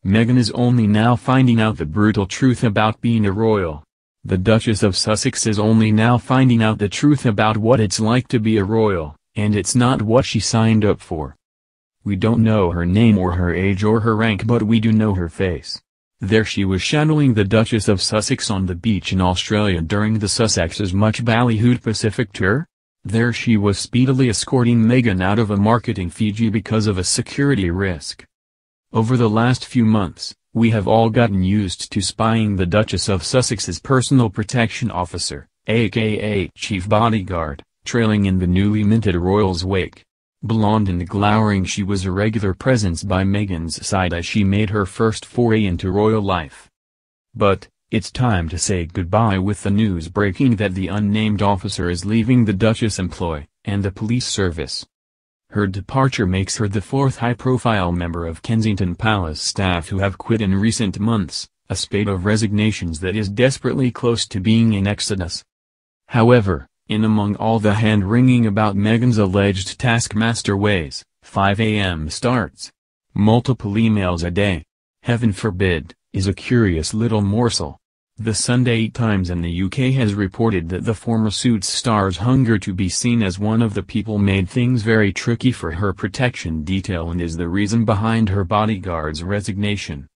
Meghan is only now finding out the brutal truth about being a royal. The Duchess of Sussex is only now finding out the truth about what it's like to be a royal, and it's not what she signed up for. We don't know her name or her age or her rank, but we do know her face. There she was shadowing the Duchess of Sussex on the beach in Australia during the Sussex's much ballyhooed Pacific tour. There she was speedily escorting Meghan out of a market in Fiji because of a security risk. Over the last few months, we have all gotten used to spying the Duchess of Sussex's personal protection officer, aka chief bodyguard, trailing in the newly minted royal's wake. Blonde and glowering, she was a regular presence by Meghan's side as she made her first foray into royal life. But, it's time to say goodbye with the news breaking that the unnamed officer is leaving the Duchess' employ, and the police service. Her departure makes her the fourth high-profile member of Kensington Palace staff who have quit in recent months, a spate of resignations that is desperately close to being an exodus. However, in among all the hand-wringing about Meghan's alleged taskmaster ways, 5 a.m. starts. Multiple emails a day. Heaven forbid, is a curious little morsel. The Sunday Times in the UK has reported that the former Suits star's hunger to be seen as one of the people made things very tricky for her protection detail and is the reason behind her bodyguard's resignation.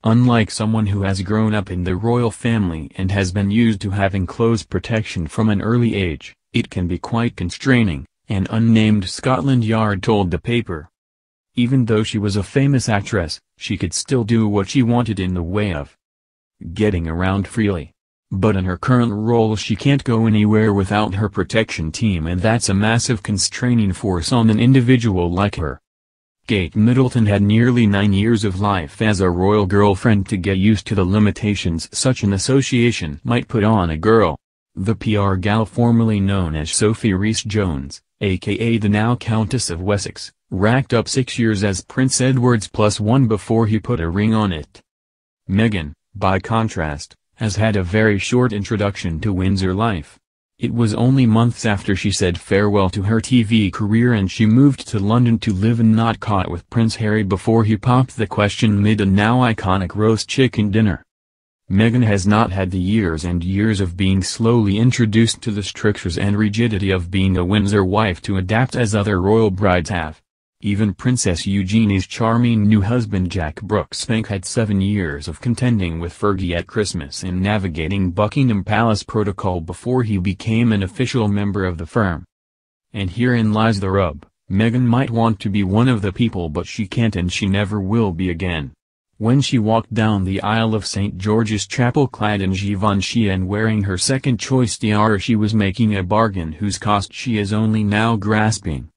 Unlike someone who has grown up in the royal family and has been used to having close protection from an early age, it can be quite constraining, an unnamed Scotland Yard told the paper. Even though she was a famous actress, she could still do what she wanted in the way of getting around freely. But in her current role she can't go anywhere without her protection team, and that's a massive constraining force on an individual like her. Kate Middleton had nearly 9 years of life as a royal girlfriend to get used to the limitations such an association might put on a girl. The PR gal formerly known as Sophie Rhys-Jones, aka the now Countess of Wessex, racked up 6 years as Prince Edward's +1 before he put a ring on it. Meghan, by contrast, has had a very short introduction to Windsor life. It was only months after she said farewell to her TV career and she moved to London to live and not caught with Prince Harry before he popped the question mid a now iconic roast chicken dinner. Meghan has not had the years and years of being slowly introduced to the strictures and rigidity of being a Windsor wife to adapt as other royal brides have. Even Princess Eugenie's charming new husband Jack Brooksbank had 7 years of contending with Fergie at Christmas and navigating Buckingham Palace protocol before he became an official member of the firm. And herein lies the rub: Meghan might want to be one of the people, but she can't and she never will be again. When she walked down the aisle of St. George's Chapel clad in Givenchy and wearing her second-choice tiara, she was making a bargain whose cost she is only now grasping.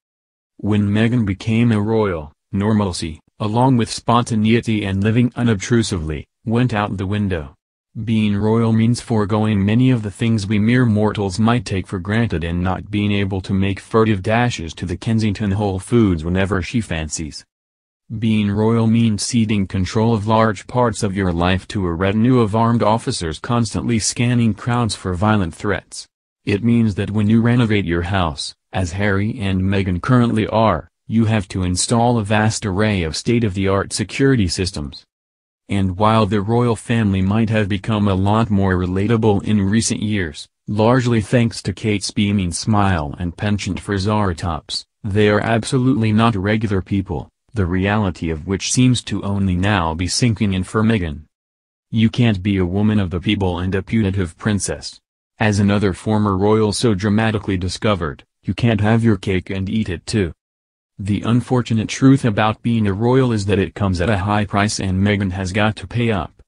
When Meghan became a royal, normalcy, along with spontaneity and living unobtrusively, went out the window. Being royal means foregoing many of the things we mere mortals might take for granted and not being able to make furtive dashes to the Kensington Whole Foods whenever she fancies. Being royal means ceding control of large parts of your life to a retinue of armed officers constantly scanning crowds for violent threats. It means that when you renovate your house, as Harry and Meghan currently are, you have to install a vast array of state-of-the-art security systems. And while the royal family might have become a lot more relatable in recent years, largely thanks to Kate's beaming smile and penchant for Zara tops, they are absolutely not regular people, the reality of which seems to only now be sinking in for Meghan. You can't be a woman of the people and a putative princess. As another former royal so dramatically discovered, you can't have your cake and eat it too. The unfortunate truth about being a royal is that it comes at a high price, and Meghan has got to pay up.